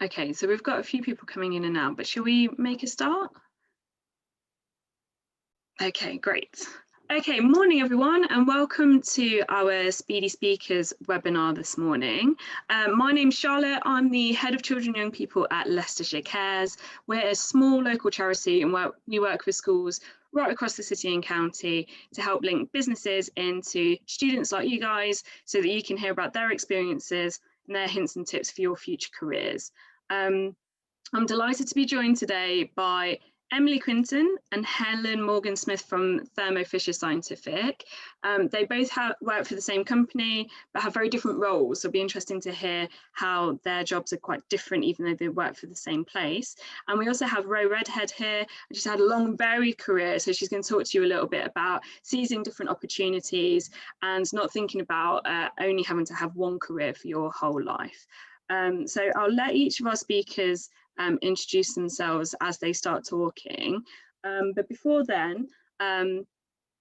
Okay, so we've got a few people coming in and out, but shall we make a start? Okay, great. Okay, morning everyone, and welcome to our Speedy Speakers webinar this morning. My name's Charlotte. I'm the Head of Children and Young People at Leicestershire Cares. We're a small local charity and we work with schools right across the city and county to help link businesses into students like you guys so that you can hear about their experiences and their hints and tips for your future careers. I'm delighted to be joined today by Emily Quinton and Helen Morgan-Smith from Thermo Fisher Scientific. They both work for the same company, but have very different roles. So it'll be interesting to hear how their jobs are quite different, even though they work for the same place. And we also have Redhead here. She's had a long, varied career. So she's going to talk to you a little bit about seizing different opportunities and not thinking about only having to have one career for your whole life. So I'll let each of our speakers introduce themselves as they start talking. But before then,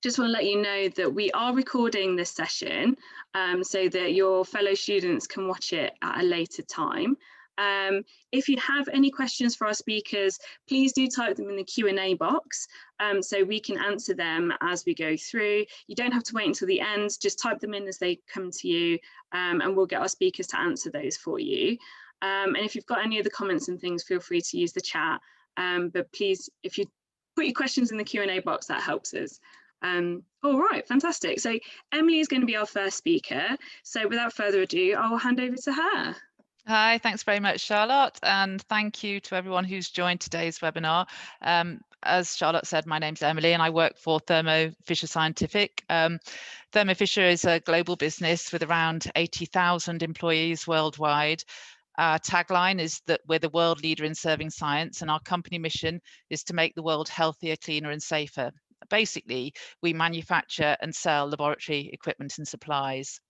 just want to let you know that we are recording this session so that your fellow students can watch it at a later time. If you have any questions for our speakers, please do type them in the Q&A box so we can answer them as we go through. You don't have to wait until the end, just type them in as they come to you and we'll get our speakers to answer those for you. And if you've got any other comments and things, feel free to use the chat. But please, if you put your questions in the Q&A box, that helps us. All right, fantastic. So Emily is going to be our first speaker. So without further ado, I'll hand over to her. Hi, thanks very much, Charlotte, and thank you to everyone who's joined today's webinar. As Charlotte said, my name's Emily and I work for Thermo Fisher Scientific. Thermo Fisher is a global business with around 80,000 employees worldwide. Our tagline is that we're the world leader in serving science, and our company mission is to make the world healthier, cleaner and safer. Basically, we manufacture and sell laboratory equipment and supplies.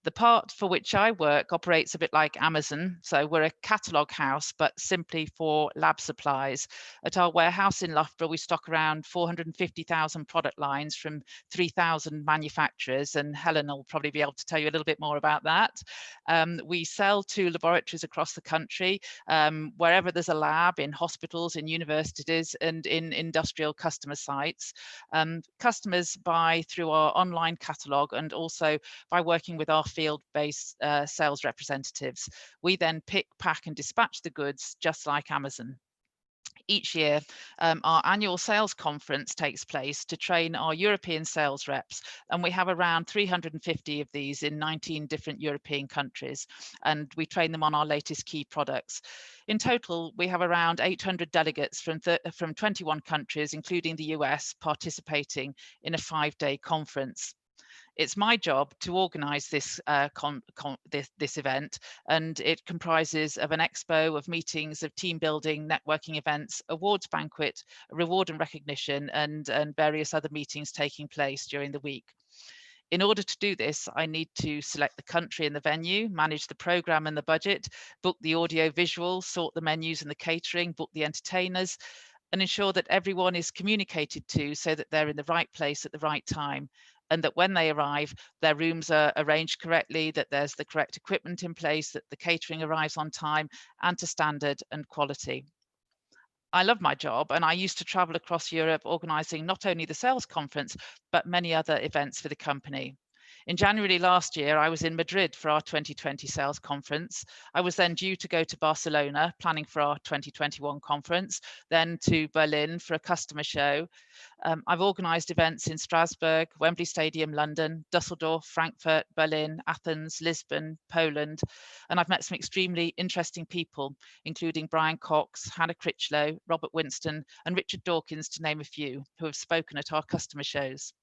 The part for which I work operates a bit like Amazon. So we're a catalogue house, but simply for lab supplies. At our warehouse in Loughborough, we stock around 450,000 product lines from 3,000 manufacturers, and Helen will probably be able to tell you a little bit more about that. We sell to laboratories across the country, wherever there's a lab, in hospitals, in universities, and in industrial customer sites. Customers buy through our online catalogue and also by working with our field-based sales representatives. We then pick, pack and dispatch the goods just like Amazon. Each year, our annual sales conference takes place to train our European sales reps, and we have around 350 of these in 19 different European countries, and we train them on our latest key products. In total, we have around 800 delegates from 21 countries, including the US, participating in a 5-day conference. It's my job to organise this this event, and it comprises of an expo, of meetings, of team building, networking events, awards banquet, reward and recognition, and various other meetings taking place during the week. In order to do this, I need to select the country and the venue, manage the programme and the budget, book the audio visual, sort the menus and the catering, book the entertainers, and ensure that everyone is communicated to so that they're in the right place at the right time, and that when they arrive, their rooms are arranged correctly, that there's the correct equipment in place, that the catering arrives on time and to standard and quality. I love my job, and I used to travel across Europe organising not only the sales conference, but many other events for the company. In January last year, I was in Madrid for our 2020 sales conference. I was then due to go to Barcelona, planning for our 2021 conference, then to Berlin for a customer show. I've organised events in Strasbourg, Wembley Stadium, London, Dusseldorf, Frankfurt, Berlin, Athens, Lisbon, Poland, and I've met some extremely interesting people, including Brian Cox, Hannah Critchlow, Robert Winston, and Richard Dawkins, to name a few, who have spoken at our customer shows.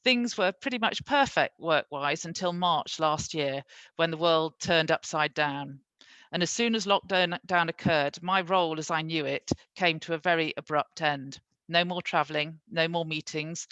Things were pretty much perfect work-wise until March last year, when the world turned upside down. And as soon as lockdown occurred, my role as I knew it came to a very abrupt end. No more traveling, no more meetings.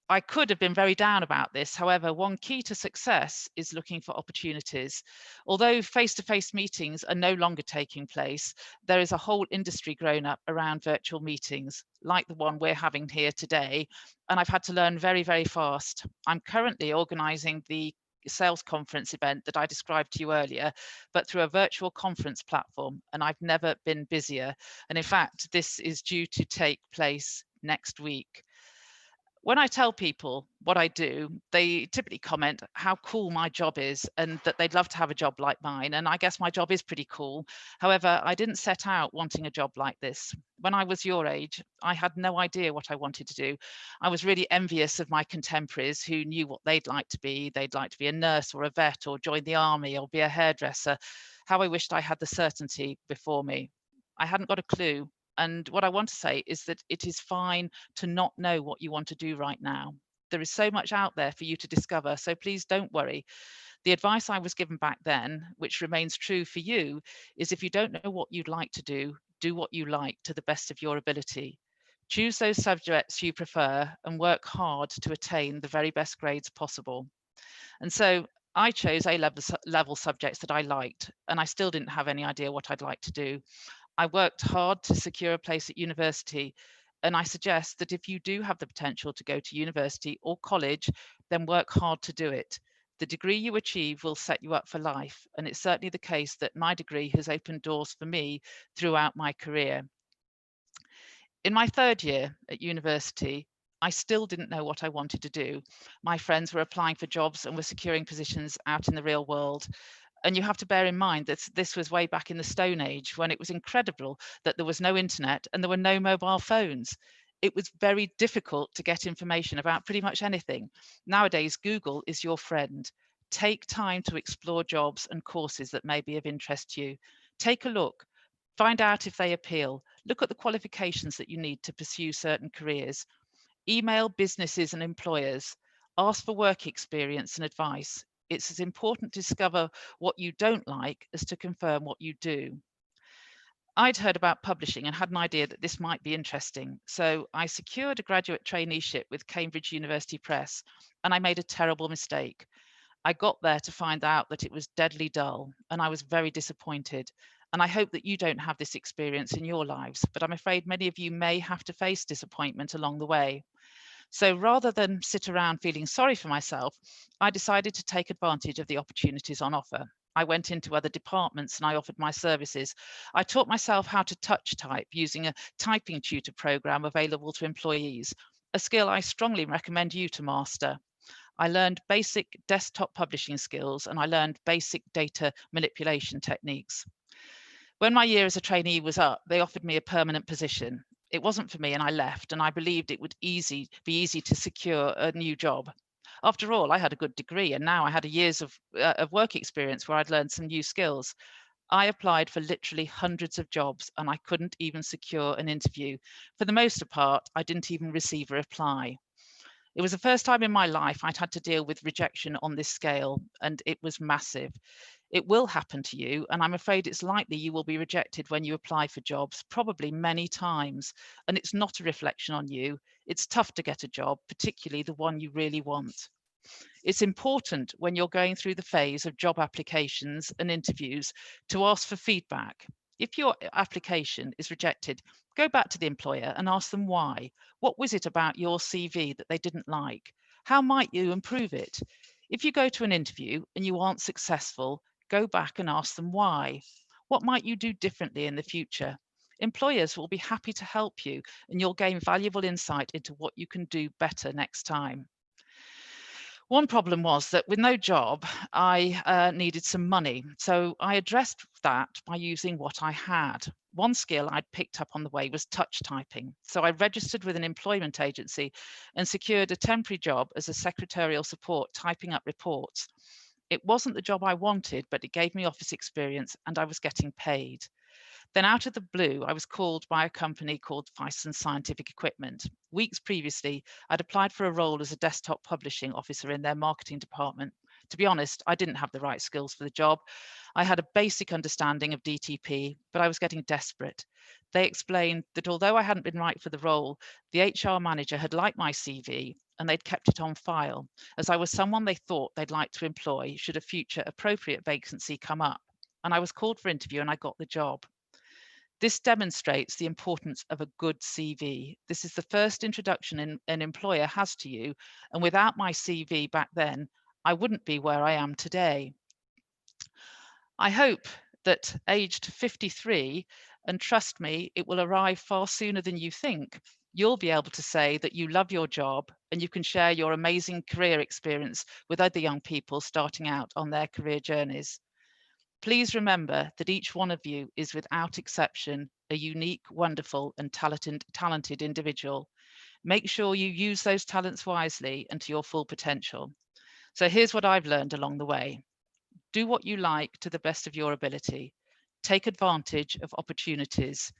I could have been very down about this. However, one key to success is looking for opportunities. Although face-to-face meetings are no longer taking place, there is a whole industry grown up around virtual meetings, like the one we're having here today, and I've had to learn very, very fast. I'm currently organising the sales conference event that I described to you earlier, but through a virtual conference platform, and I've never been busier. And in fact, this is due to take place next week. When I tell people what I do, they typically comment how cool my job is and that they'd love to have a job like mine. And I guess my job is pretty cool. However, I didn't set out wanting a job like this. When I was your age, I had no idea what I wanted to do. I was really envious of my contemporaries who knew what they'd like to be. They'd like to be a nurse or a vet or join the army or be a hairdresser. How I wished I had the certainty before me. I hadn't got a clue. And what I want to say is that it is fine to not know what you want to do right now. There is so much out there for you to discover, so please don't worry. The advice I was given back then, which remains true for you, is if you don't know what you'd like to do what you like to the best of your ability. Choose those subjects you prefer and work hard to attain the very best grades possible. And so I chose A-level subjects that I liked, and I still didn't have any idea what I'd like to do. I worked hard to secure a place at university, and I suggest that if you do have the potential to go to university or college, then work hard to do it. The degree you achieve will set you up for life, and it's certainly the case that my degree has opened doors for me throughout my career. In my third year at university, I still didn't know what I wanted to do. My friends were applying for jobs and were securing positions out in the real world. And you have to bear in mind that this was way back in the Stone Age when it was incredible that there was no internet and there were no mobile phones. It was very difficult to get information about pretty much anything. Nowadays, Google is your friend. Take time to explore jobs and courses that may be of interest to you. Take a look, find out if they appeal, look at the qualifications that you need to pursue certain careers. Email businesses and employers, ask for work experience and advice. It's as important to discover what you don't like as to confirm what you do. I'd heard about publishing and had an idea that this might be interesting. So I secured a graduate traineeship with Cambridge University Press, and I made a terrible mistake. I got there to find out that it was deadly dull, and I was very disappointed. And I hope that you don't have this experience in your lives, but I'm afraid many of you may have to face disappointment along the way. So rather than sit around feeling sorry for myself, I decided to take advantage of the opportunities on offer. I went into other departments and I offered my services. I taught myself how to touch type using a typing tutor program available to employees, a skill I strongly recommend you to master. I learned basic desktop publishing skills and I learned basic data manipulation techniques. When my year as a trainee was up, they offered me a permanent position. It wasn't for me and I left, and I believed it would be easy to secure a new job. After all, I had a good degree and now I had a years of work experience where I'd learned some new skills. I applied for literally hundreds of jobs and I couldn't even secure an interview. For the most part, I didn't even receive a reply. It was the first time in my life I'd had to deal with rejection on this scale, and it was massive. It will happen to you, and I'm afraid it's likely you will be rejected when you apply for jobs, probably many times. And it's not a reflection on you. It's tough to get a job, particularly the one you really want. It's important when you're going through the phase of job applications and interviews to ask for feedback. If your application is rejected, go back to the employer and ask them why. What was it about your CV that they didn't like? How might you improve it? If you go to an interview and you aren't successful, go back and ask them why. What might you do differently in the future? Employers will be happy to help you and you'll gain valuable insight into what you can do better next time. One problem was that with no job, I needed some money. So I addressed that by using what I had. One skill I'd picked up on the way was touch typing. So I registered with an employment agency and secured a temporary job as a secretarial support, typing up reports. It wasn't the job I wanted, but it gave me office experience and I was getting paid. Then out of the blue, I was called by a company called Thyssen Scientific Equipment. Weeks previously, I'd applied for a role as a desktop publishing officer in their marketing department. To be honest, I didn't have the right skills for the job. I had a basic understanding of DTP, but I was getting desperate. They explained that although I hadn't been right for the role, the HR manager had liked my CV and they'd kept it on file, as I was someone they thought they'd like to employ should a future appropriate vacancy come up. And I was called for interview and I got the job. This demonstrates the importance of a good CV. This is the first introduction an employer has to you, and without my CV back then, I wouldn't be where I am today. I hope that aged 53, and trust me, it will arrive far sooner than you think, you'll be able to say that you love your job and you can share your amazing career experience with other young people starting out on their career journeys. Please remember that each one of you is without exception a unique, wonderful and talented individual. Make sure you use those talents wisely and to your full potential. So here's what I've learned along the way. Do what you like to the best of your ability. Take advantage of opportunities.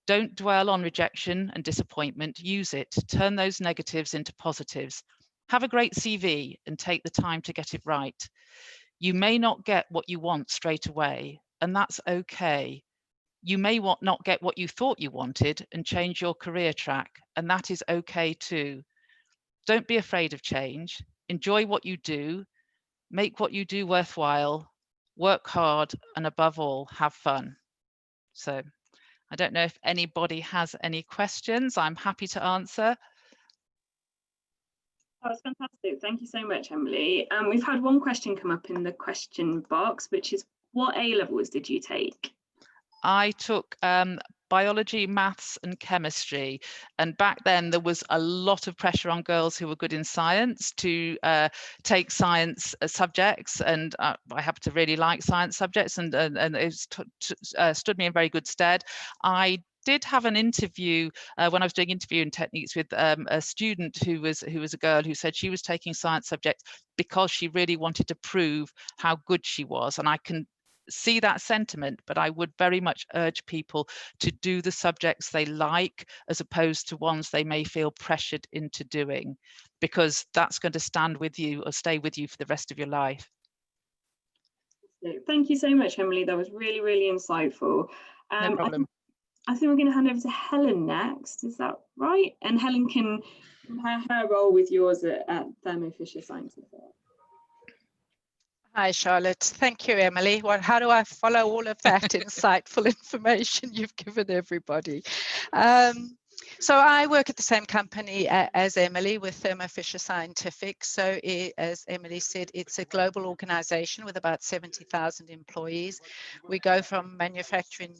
Don't dwell on rejection and disappointment. Use it. Turn those negatives into positives. Have a great CV and take the time to get it right. You may not get what you want straight away, and that's okay. You may not get what you thought you wanted and change your career track, and that is okay too. Don't be afraid of change. Enjoy what you do. Make what you do worthwhile. Work hard, and above all, have fun. So I don't know if anybody has any questions. I'm happy to answer. That was fantastic. Thank you so much, Emily. We've had one question come up in the question box, which is, what A-levels did you take? I took biology, maths and chemistry. And back then there was a lot of pressure on girls who were good in science to take science subjects. And I happen to really like science subjects, and it stood me in very good stead. I did have an interview when I was doing interviewing techniques with a student who was a girl who said she was taking science subjects because she really wanted to prove how good she was. And I can see that sentiment, but I would very much urge people to do the subjects they like as opposed to ones they may feel pressured into doing, because that's going to stand with you or stay with you for the rest of your life. Thank you so much, Emily. That was really, really insightful. No problem. I think we're going to hand over to Helen next. Is that right? And Helen can compare her role with yours at Thermo Fisher Scientific. Hi, Charlotte. Thank you, Emily. How do I follow all of that insightful information you've given everybody? So I work at the same company as Emily with Thermo Fisher Scientific. So as Emily said, it's a global organization with about 70,000 employees. We go from manufacturing,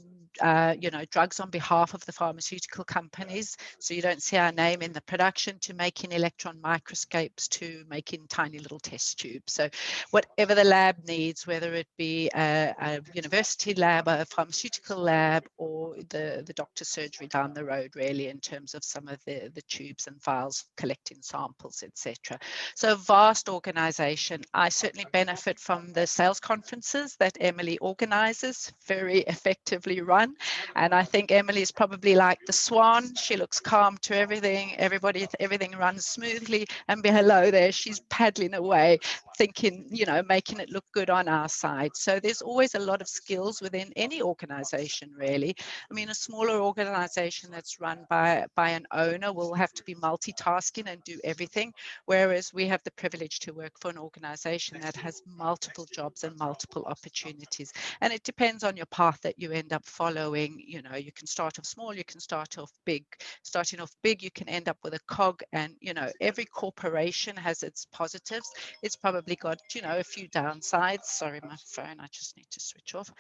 drugs on behalf of the pharmaceutical companies. So you don't see our name in the production, to making electron microscopes, to making tiny little test tubes. So whatever the lab needs, whether it be a university lab, a pharmaceutical lab, or the doctor's surgery down the road, really, in terms of some of the tubes and vials, collecting samples, etc. So vast organization. I certainly benefit from the sales conferences that Emily organizes, very effectively run. And I think Emily is probably like the swan. She looks calm to everything. Everything runs smoothly. And below there, she's paddling away, thinking, making it look good on our side. So there's always a lot of skills within any organization, really. I mean, a smaller organization that's run by an owner will have to be multitasking and do everything, whereas we have the privilege to work for an organization that has multiple jobs and multiple opportunities. And it depends on your path that you end up following. You can start off small, you can start off big. Starting off big, you can end up with a cog, and every corporation has its positives. It's probably got a few downsides. Sorry, my phone, I just need to switch off.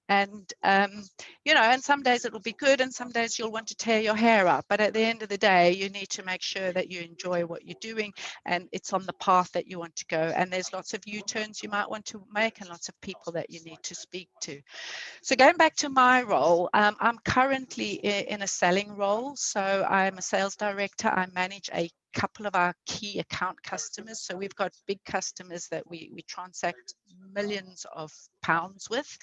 And and some days it will be good, and some days you'll want to tear your hair up. But at the end of the day, you need to make sure that you enjoy what you're doing and it's on the path that you want to go. And there's lots of U-turns you might want to make, and lots of people that you need to speak to. So going back to my role, I'm currently in a selling role. So I'm a sales director. I manage a couple of our key account customers. So we've got big customers that we transact millions of pounds with.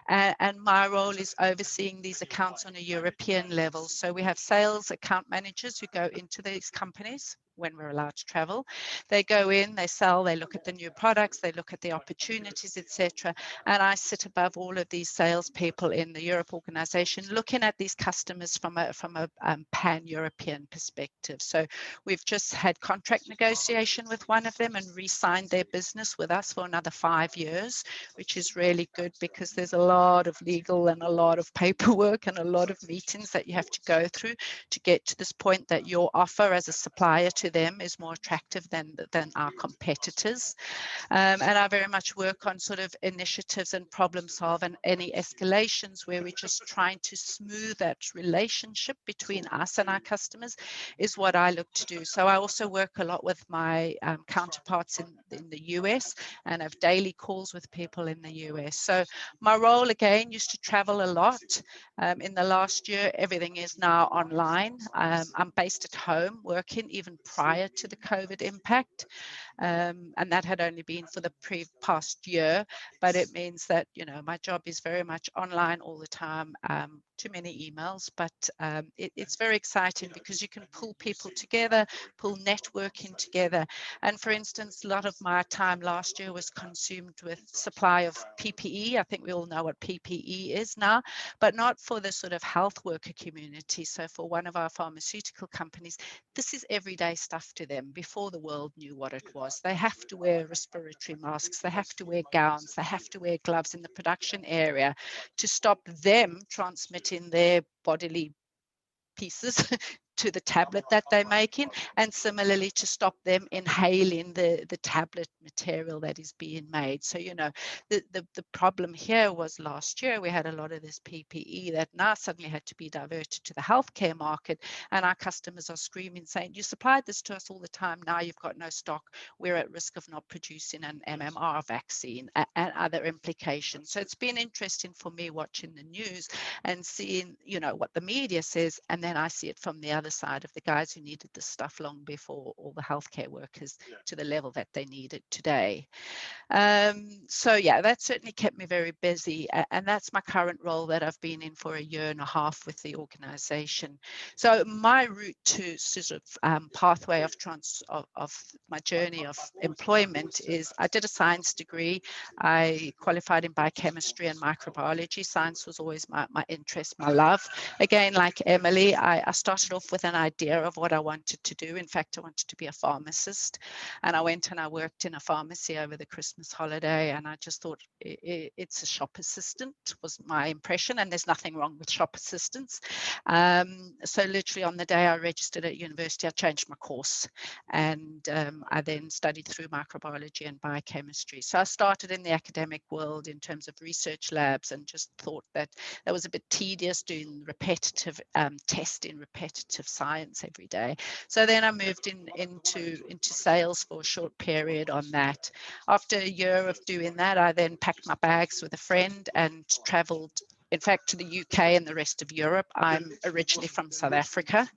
And my role is overseeing these accounts on a European level. So we have sales account managers who go into these companies when we're allowed to travel. They go in, they sell, they look at the new products, they look at the opportunities, etc. And I sit above all of these salespeople in the Europe organization, looking at these customers from a pan-European perspective. So we've just had contract negotiation with one of them and re-signed their business with us for another 5 years, which is really good, because there's a lot of legal and a lot of paperwork and a lot of meetings that you have to go through to get to this point that your offer as a supplier to them is more attractive than our competitors. And I very much work on sort of initiatives and problem solve and any escalations where we're just trying to smooth that relationship between us and our customers is what I look to do. So I also work a lot with my counterparts in the US and have daily calls with people in the US. So my role again used to travel a lot. In the last year, everything is now online. I'm based at home working even prior to the COVID impact. And that had only been for the past year, but it means that, you know, my job is very much online all the time. Too many emails, but it's very exciting because you can pull people together, pull networking together. And for instance, a lot of my time last year was consumed with supply of PPE. I think we all know what PPE is now, but not for the sort of health worker community. So for one of our pharmaceutical companies, this is everyday stuff to them before the world knew what it was. They have to wear respiratory masks, they have to wear gowns, they have to wear gloves in the production area to stop them transmitting their bodily pieces to the tablet that they're making, and similarly to stop them inhaling the tablet material that is being made. So, you know, the problem here was last year we had a lot of this PPE that now suddenly had to be diverted to the healthcare market, and our customers are screaming saying, you supplied this to us all the time, now you've got no stock, we're at risk of not producing an MMR vaccine and other implications. So it's been interesting for me watching the news and seeing, you know, what the media says, and then I see it from the other side of the guys who needed this stuff long before all the healthcare workers to the level that they need it today. So yeah, that certainly kept me very busy, and that's my current role that I've been in for a year and a half with the organization. So my route to sort of pathway of my journey of employment is I did a science degree. I qualified in biochemistry and microbiology. Science was always my interest, my love. Again, like Emily, I started off with an idea of what I wanted to do. In fact, I wanted to be a pharmacist, and I went and I worked in a pharmacy over the Christmas holiday, and I just thought it's a shop assistant was my impression, and there's nothing wrong with shop assistants. So literally on the day I registered at university, I changed my course, and I then studied through microbiology and biochemistry. So I started in the academic world in terms of research labs, and just thought that was a bit tedious doing repetitive testing, repetitive science every day. So then I moved into sales for a short period on that. After a year of doing that, I then packed my bags with a friend and traveled, in fact, to the UK and the rest of Europe. I'm originally from South Africa.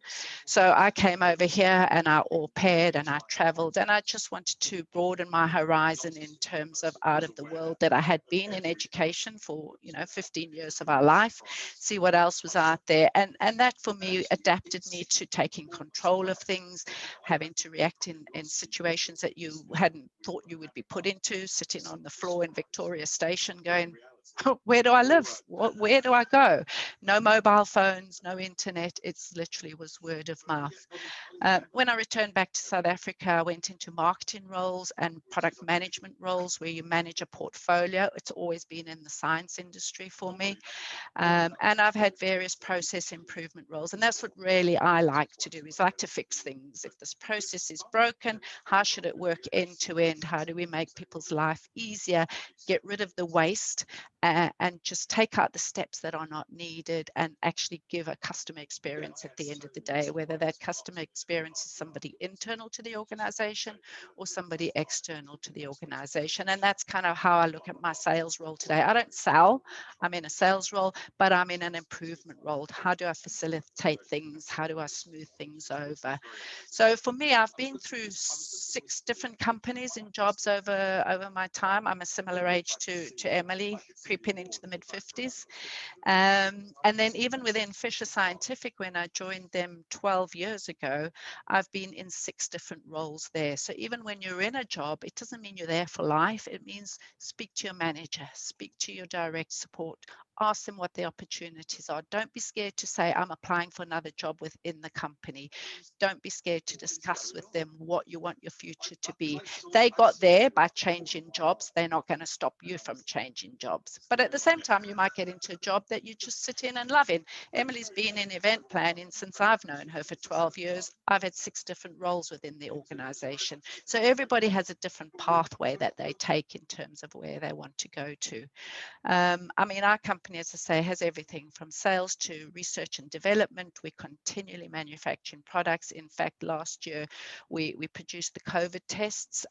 So I came over here and I au paired and I traveled, and I just wanted to broaden my horizon in terms of out of the world that I had been in education for, you know, 15 years of our life, see what else was out there. And that for me adapted me to taking control of things, having to react in situations that you hadn't thought you would be put into, sitting on the floor in Victoria Station going, where do I live? Where do I go? No mobile phones, no internet. It's literally was word of mouth. When I returned back to South Africa, I went into marketing roles and product management roles where you manage a portfolio. It's always been in the science industry for me. And I've had various process improvement roles. And that's what really I like to do, is I like to fix things. If this process is broken, how should it work end to end? How do we make people's life easier, get rid of the waste, and just take out the steps that are not needed, and actually give a customer experience at the end of the day, whether that customer experience is somebody internal to the organization or somebody external to the organization. And that's kind of how I look at my sales role today. I don't sell, I'm in a sales role, but I'm in an improvement role. How do I facilitate things? How do I smooth things over? So for me, I've been through 6 different companies in jobs over my time. I'm a similar age to Emily, creeping into the mid-50s. And then even within Fisher Scientific, when I joined them 12 years ago, I've been in 6 different roles there. So even when you're in a job, it doesn't mean you're there for life. It means speak to your manager, speak to your direct support, ask them what the opportunities are. Don't be scared to say, I'm applying for another job within the company. Don't be scared to discuss with them what you want your future to be. They got there by changing jobs. They're not going to stop you from changing jobs. But at the same time, you might get into a job that you just sit in and love in. Emily's been in event planning since I've known her for 12 years. I've had 6 different roles within the organization. So everybody has a different pathway that they take in terms of where they want to go to. I mean, our company, as I say, has everything from sales to research and development. We're continually manufacturing products. In fact, last year we produced the COVID tests.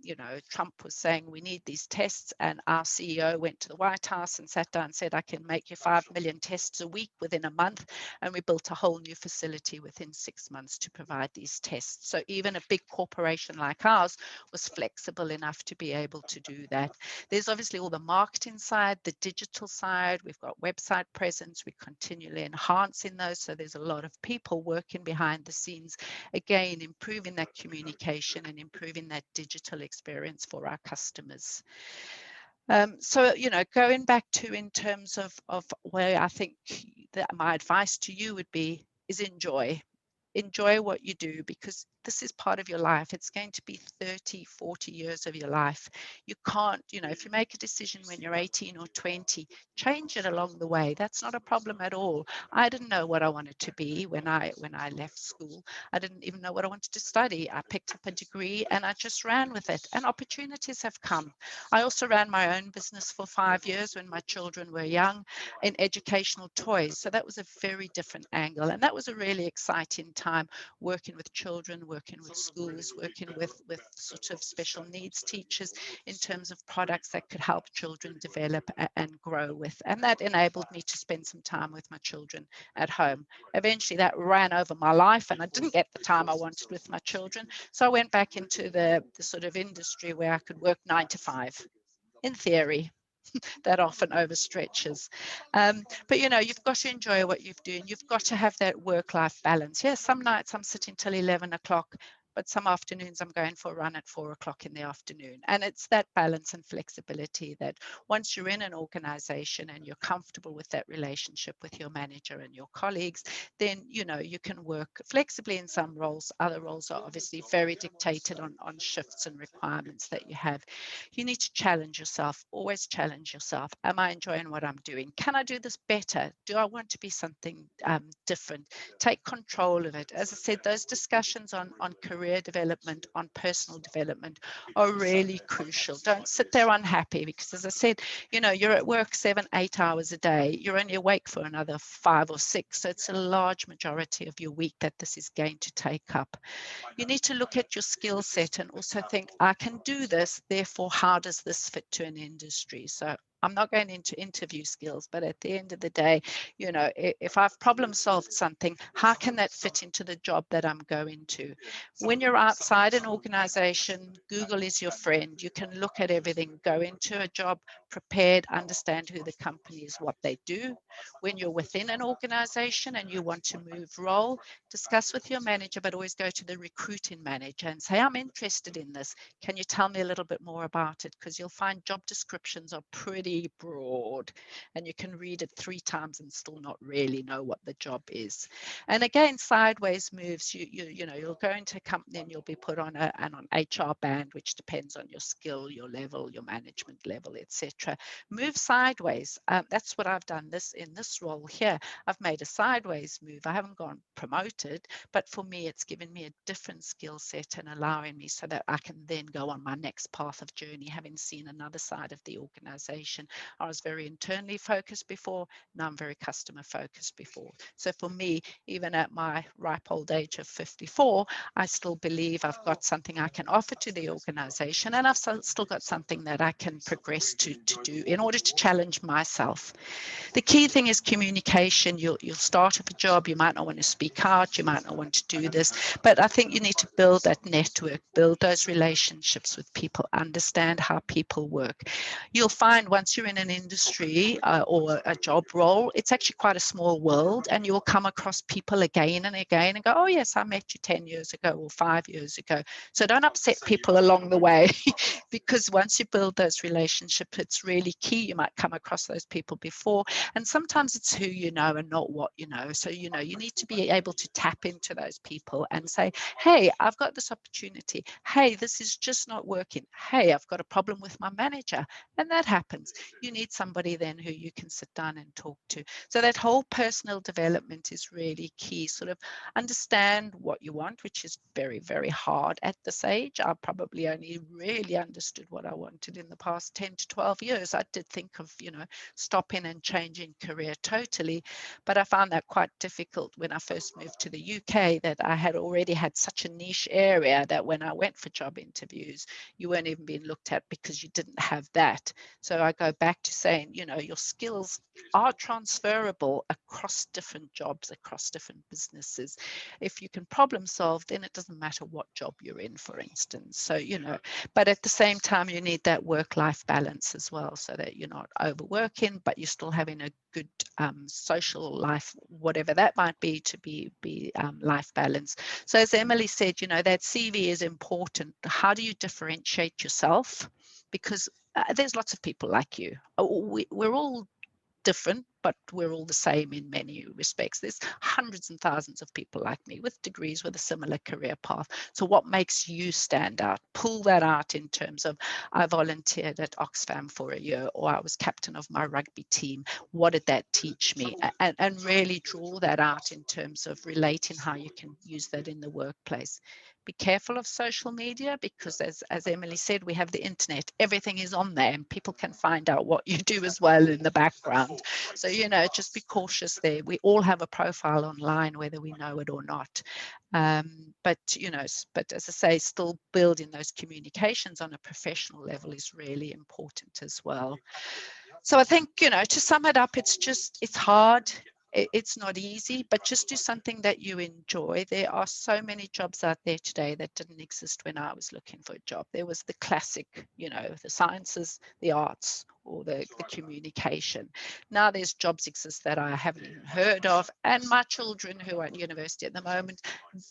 You know, Trump was saying we need these tests, and our CEO went to the White House and sat down and said, I can make you 5 million tests a week within a month. And we built a whole new facility within 6 months to provide these tests. So even a big corporation like ours was flexible enough to be able to do that. There's obviously all the marketing side, the digital side. We've got website presence. We're continually enhancing those. So there's a lot of people working behind the scenes, again, improving that communication and improving that digital experience for our customers. So, you know, going back to in terms of where I think that my advice to you would be is enjoy what you do, because this is part of your life. It's going to be 30, 40 years of your life. You can't, you know, if you make a decision when you're 18 or 20, change it along the way. That's not a problem at all. I didn't know what I wanted to be when I left school. I didn't even know what I wanted to study. I picked up a degree and I just ran with it, and opportunities have come. I also ran my own business for 5 years when my children were young in educational toys. So that was a very different angle, and that was a really exciting time, working with children, working with schools, working with sort of special needs teachers in terms of products that could help children develop and grow with. And that enabled me to spend some time with my children at home. Eventually that ran over my life and I didn't get the time I wanted with my children. So I went back into the sort of industry where I could work 9 to 5, in theory. That often overstretches. But you know, you've got to enjoy what you're doing. You've got to have that work-life balance. Yeah, some nights I'm sitting till 11 o'clock, but some afternoons I'm going for a run at 4 o'clock in the afternoon. And it's that balance and flexibility that once you're in an organization and you're comfortable with that relationship with your manager and your colleagues, then, you know, you can work flexibly in some roles. Other roles are obviously very dictated on shifts and requirements that you have. You need to challenge yourself, always challenge yourself. Am I enjoying what I'm doing? Can I do this better? Do I want to be something different? Take control of it. As I said, those discussions on career development, on personal development are really crucial. Don't sit there unhappy, because as I said, you know, you're at work 7, 8 hours a day. You're only awake for another 5 or 6. So it's a large majority of your week that this is going to take up. You need to look at your skill set and also think, I can do this, therefore, how does this fit to an industry? So I'm not going into interview skills, but at the end of the day, you know, if I've problem solved something, how can that fit into the job that I'm going to? When you're outside an organization, Google is your friend. You can look at everything, go into a job prepared, understand who the company is, what they do. When you're within an organization and you want to move role, discuss with your manager, but always go to the recruiting manager and say, I'm interested in this. Can you tell me a little bit more about it? Because you'll find job descriptions are pretty broad and you can read it 3 times and still not really know what the job is. And again, sideways moves, you know, you'll go into a company and you'll be put on an HR band, which depends on your skill, your level, your management level, etc. Move sideways. That's what I've done in this role here. I've made a sideways move. I haven't gone promoted, but for me, it's given me a different skill set and allowing me so that I can then go on my next path of journey, having seen another side of the organization. I was very internally focused before, now I'm very customer focused before. So for me, even at my ripe old age of 54, I still believe I've got something I can offer to the organization, and I've still got something that I can progress to do in order to challenge myself. The key thing is communication. You'll start up a job, you might not want to speak out, you might not want to do this, but I think you need to build that network, build those relationships with people, understand how people work. You'll find once once you're in an industry or a job role, it's actually quite a small world, and you'll come across people again and again and go, oh yes, I met you 10 years ago or 5 years ago. So don't upset people along the way because once you build those relationships, it's really key. You might come across those people before, and sometimes it's who you know and not what you know. So, you know, you need to be able to tap into those people and say, hey, I've got this opportunity. Hey, this is just not working. Hey, I've got a problem with my manager. And that happens. You need somebody then who you can sit down and talk to. So that whole personal development is really key. Sort of understand what you want, which is very, very hard at this age. I probably only really understood what I wanted in the past 10 to 12 years. I did think of, you know, stopping and changing career totally, but I found that quite difficult when I first moved to the UK, that I had already had such a niche area that when I went for job interviews, you weren't even being looked at because you didn't have that. So I go back to saying, you know, your skills are transferable across different jobs, across different businesses. If you can problem solve, then it doesn't matter what job you're in, for instance. So, you know, but at the same time, you need that work-life balance as well, so that you're not overworking, but you're still having a good social life, whatever that might be, to be life balance. So as Emily said, you know, that CV is important. How do you differentiate yourself? Because there's lots of people like you. We're all different, but we're all the same in many respects. There's hundreds and thousands of people like me with degrees with a similar career path. So what makes you stand out? Pull that out in terms of, I volunteered at Oxfam for a year, or I was captain of my rugby team. What did that teach me? And really draw that out in terms of relating how you can use that in the workplace. Be careful of social media, because as Emily said, we have the internet. Everything is on there and people can find out what you do as well in the background. So, you know, just be cautious there. We all have a profile online, whether we know it or not. But, you know, but as I say, still building those communications on a professional level is really important as well. So I think, you know, to sum it up, it's hard. It's not easy, but just do something that you enjoy. There are so many jobs out there today that didn't exist when I was looking for a job. There was the classic, you know, the sciences, the arts, or the communication. Now there's jobs exist that I haven't even heard of, and my children who are at university at the moment,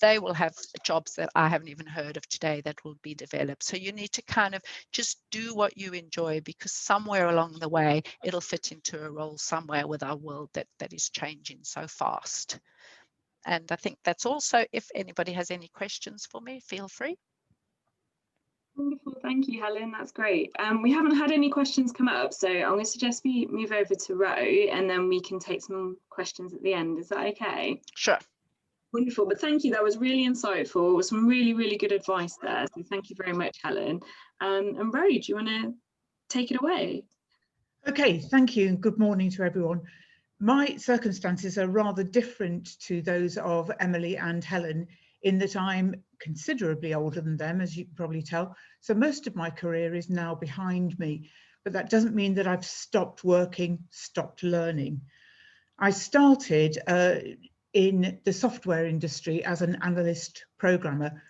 they will have jobs that I haven't even heard of today that will be developed. So you need to kind of just do what you enjoy, because somewhere along the way it'll fit into a role somewhere with our world that is changing so fast. And I think that's also, if anybody has any questions for me, feel free. Wonderful, thank you, Helen. That's great. We haven't had any questions come up, so I'm going to suggest we move over to Ro, and then we can take some questions at the end. Is that okay? Sure. Wonderful, but thank you. That was really insightful. It was some really, really good advice there. So thank you very much, Helen. And Ro, do you want to take it away? Okay, thank you, and good morning to everyone. My circumstances are rather different to those of Emily and Helen, in that I'm considerably older than them, as you can probably tell. So most of my career is now behind me, but that doesn't mean that I've stopped working, stopped learning. I started in the software industry as an analyst programmer,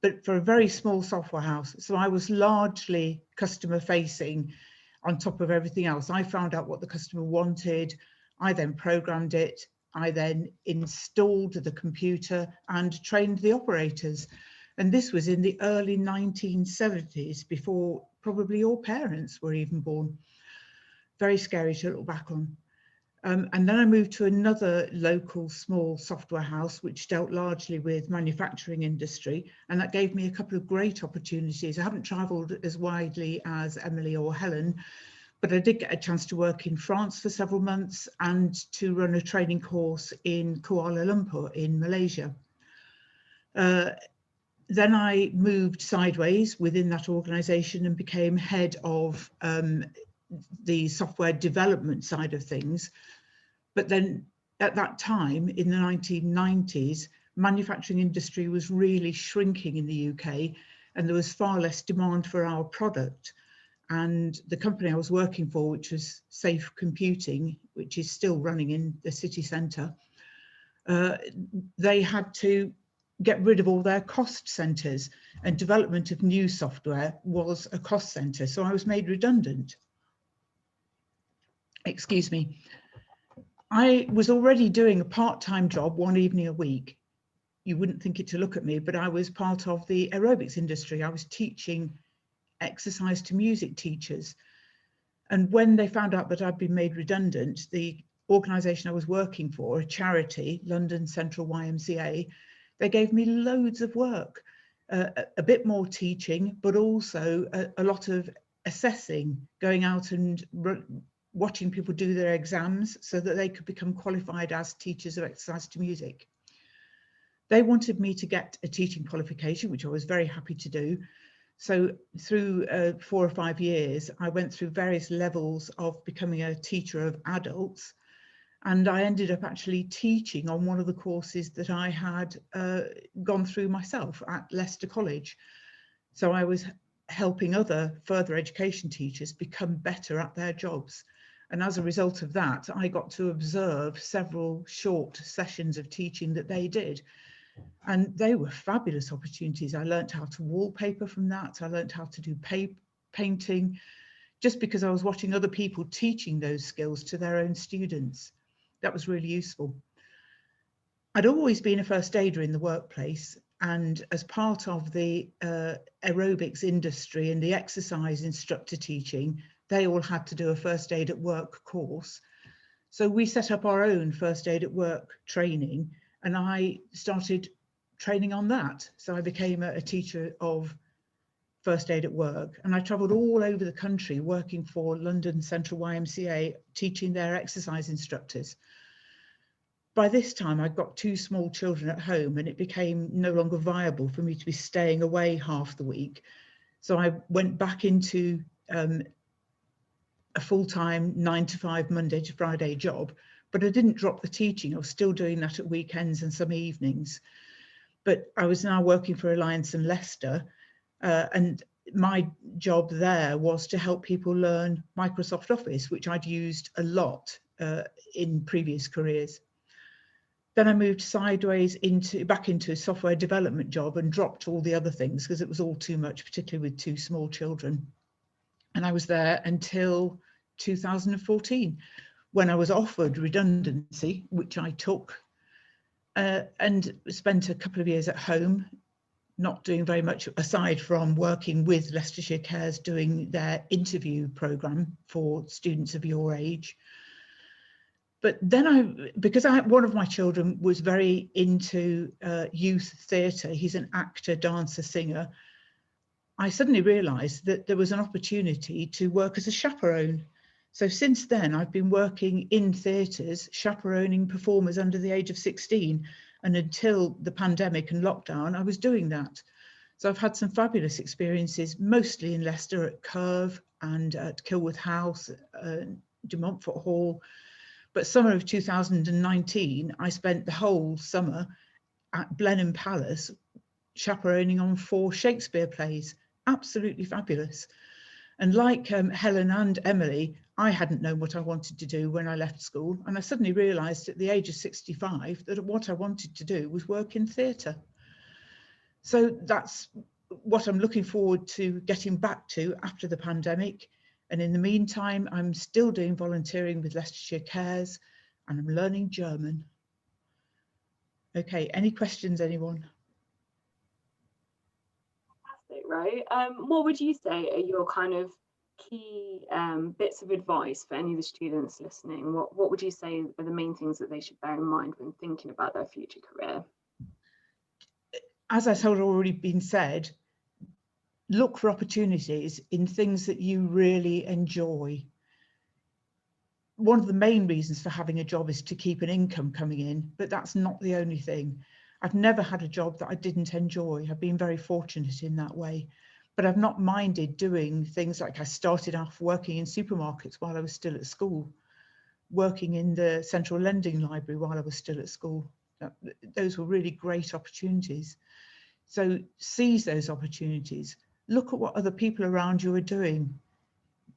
but for a very small software house. So I was largely customer facing on top of everything else. I found out what the customer wanted. I then programmed it. I then installed the computer and trained the operators. And this was in the early 1970s, before probably your parents were even born. Very scary to look back on. And then I moved to another local small software house, which dealt largely with manufacturing industry. And that gave me a couple of great opportunities. I haven't travelled as widely as Emily or Helen, but I did get a chance to work in France for several months and to run a training course in Kuala Lumpur in Malaysia. Then I moved sideways within that organisation and became head of the software development side of things. But then at that time, in the 1990s, manufacturing industry was really shrinking in the UK, and there was far less demand for our product. And the company I was working for, which was Safe Computing, which is still running in the city centre, they had to get rid of all their cost centres, and development of new software was a cost centre. So I was made redundant. excuse me, I was already doing a part-time job one evening a week. You wouldn't think it to look at me, but I was part of the aerobics industry. I was teaching exercise to music teachers. And when they found out that I'd been made redundant, the organisation I was working for, a charity, London Central YMCA, they gave me loads of work, a bit more teaching, but also a lot of assessing, going out and watching people do their exams so that they could become qualified as teachers of exercise to music. They wanted me to get a teaching qualification, which I was very happy to do. So through 4 or 5 years, I went through various levels of becoming a teacher of adults. And I ended up actually teaching on one of the courses that I had gone through myself at Leicester College. So I was helping other further education teachers become better at their jobs. And as a result of that, I got to observe several short sessions of teaching that they did. And they were fabulous opportunities. I learned how to wallpaper from that. I learned how to do painting, just because I was watching other people teaching those skills to their own students. That was really useful. I'd always been a first aider in the workplace, and as part of the aerobics industry and the exercise instructor teaching, they all had to do a first aid at work course. So we set up our own first aid at work training, and I started training on that. So I became a teacher of first aid at work, and I travelled all over the country working for London Central YMCA, teaching their exercise instructors. By this time, I'd got 2 small children at home, and it became no longer viable for me to be staying away half the week. So I went back into a full-time 9 to 5 Monday to Friday job, but I didn't drop the teaching. I was still doing that at weekends and some evenings. But I was now working for Alliance and Leicester, and my job there was to help people learn Microsoft Office, which I'd used a lot in previous careers. Then I moved sideways back into a software development job and dropped all the other things because it was all too much, particularly with 2 small children. And I was there until 2014, when I was offered redundancy, which I took, and spent a couple of years at home, not doing very much aside from working with Leicestershire Cares, doing their interview programme for students of your age. But then because one of my children was very into youth theatre, he's an actor, dancer, singer, I suddenly realised that there was an opportunity to work as a chaperone. So since then, I've been working in theatres, chaperoning performers under the age of 16. And until the pandemic and lockdown, I was doing that. So I've had some fabulous experiences, mostly in Leicester at Curve and at Kilworth House, De Montfort Hall. But summer of 2019, I spent the whole summer at Blenheim Palace chaperoning on 4 Shakespeare plays. Absolutely fabulous. And like Helen and Emily, I hadn't known what I wanted to do when I left school, and I suddenly realised at the age of 65 that what I wanted to do was work in theatre. So that's what I'm looking forward to getting back to after the pandemic. And in the meantime, I'm still doing volunteering with Leicestershire Cares, and I'm learning German. Okay, any questions, anyone? Right? What would you say are your kind of key bits of advice for any of the students listening? What would you say are the main things that they should bear in mind when thinking about their future career? As has already been said, look for opportunities in things that you really enjoy. One of the main reasons for having a job is to keep an income coming in, but that's not the only thing. I've never had a job that I didn't enjoy. I've been very fortunate in that way, but I've not minded doing things like I started off working in supermarkets while I was still at school, working in the Central Lending Library while I was still at school. Those were really great opportunities. So seize those opportunities. Look at what other people around you are doing.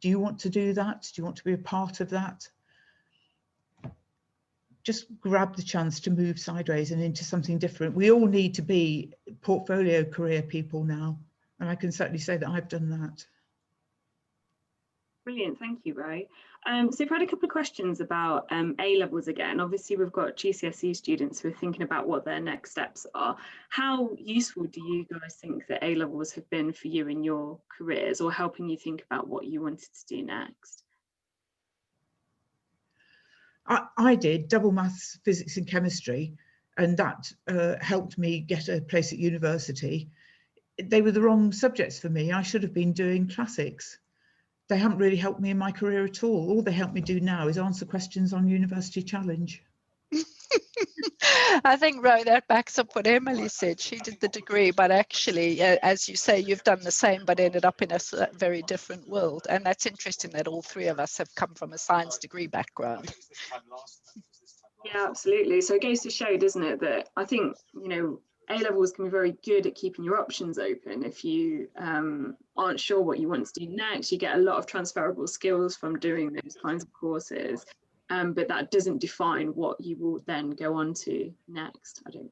Do you want to do that? Do you want to be a part of that? Just grab the chance to move sideways and into something different. We all need to be portfolio career people now, and I can certainly say that I've done that. Brilliant, thank you, Ray. So we've had a couple of questions about A-levels again. Obviously, we've got GCSE students who are thinking about what their next steps are. How useful do you guys think that A-levels have been for you in your careers, or helping you think about what you wanted to do next? I did double maths, physics and chemistry, and that helped me get a place at university. They were the wrong subjects for me. I should have been doing classics. They haven't really helped me in my career at all. All they help me do now is answer questions on University Challenge. I think, Ro, that backs up what Emily said. She did the degree, but actually, as you say, you've done the same, but ended up in a very different world. And that's interesting that all three of us have come from a science degree background. Yeah, absolutely. So it goes to show, doesn't it, that I think, you know, A-levels can be very good at keeping your options open. If you aren't sure what you want to do next, you get a lot of transferable skills from doing those kinds of courses. But that doesn't define what you will then go on to next, I don't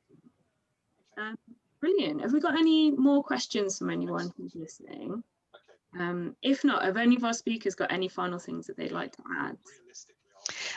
think. Brilliant. Have we got any more questions from anyone who's listening? If not, have any of our speakers got any final things that they'd like to add?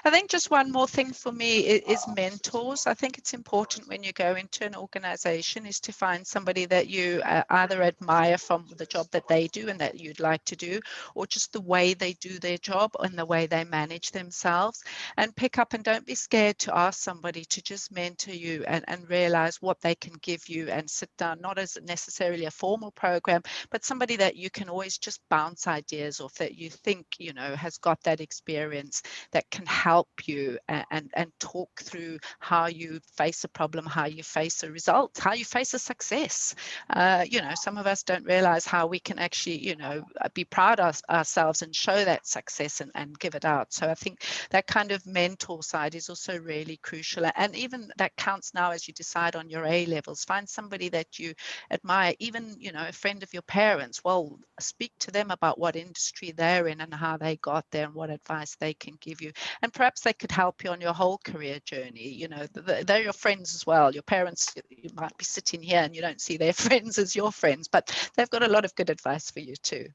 I think just one more thing for me is mentors. I think it's important when you go into an organization is to find somebody that you either admire from the job that they do and that you'd like to do, or just the way they do their job and the way they manage themselves, and pick up, and don't be scared to ask somebody to just mentor you and realize what they can give you, and sit down, not as necessarily a formal program, but somebody that you can always just bounce ideas off, that you think, you know, has got that experience, that can help you and talk through how you face a problem, how you face a result, how you face a success. You know, some of us don't realize how we can actually, you know, be proud of ourselves and show that success and give it out. So I think that kind of mentor side is also really crucial. And even that counts now as you decide on your A levels. Find somebody that you admire, even, you know, a friend of your parents. Well, speak to them about what industry they're in and how they got there and what advice they can give you. And perhaps they could help you on your whole career journey. You know, they're your friends as well. Your parents, you might be sitting here and you don't see their friends as your friends, but they've got a lot of good advice for you too.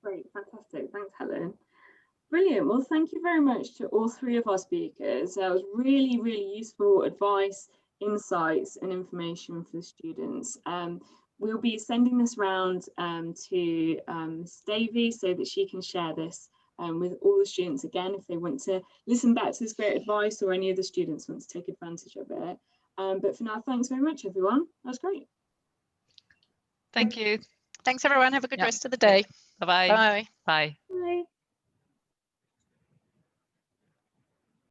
Great, fantastic. Thanks, Helen. Brilliant. Well, thank you very much to all three of our speakers. That was really, really useful advice, insights and information for the students. We'll be sending this round to Davy so that she can share this with all the students again, if they want to listen back to this great advice, or any of the students want to take advantage of it. But for now, thanks very much, everyone. That was great. Thank you. Thanks, everyone. Have a good rest of the day. Bye-bye. Bye. Bye.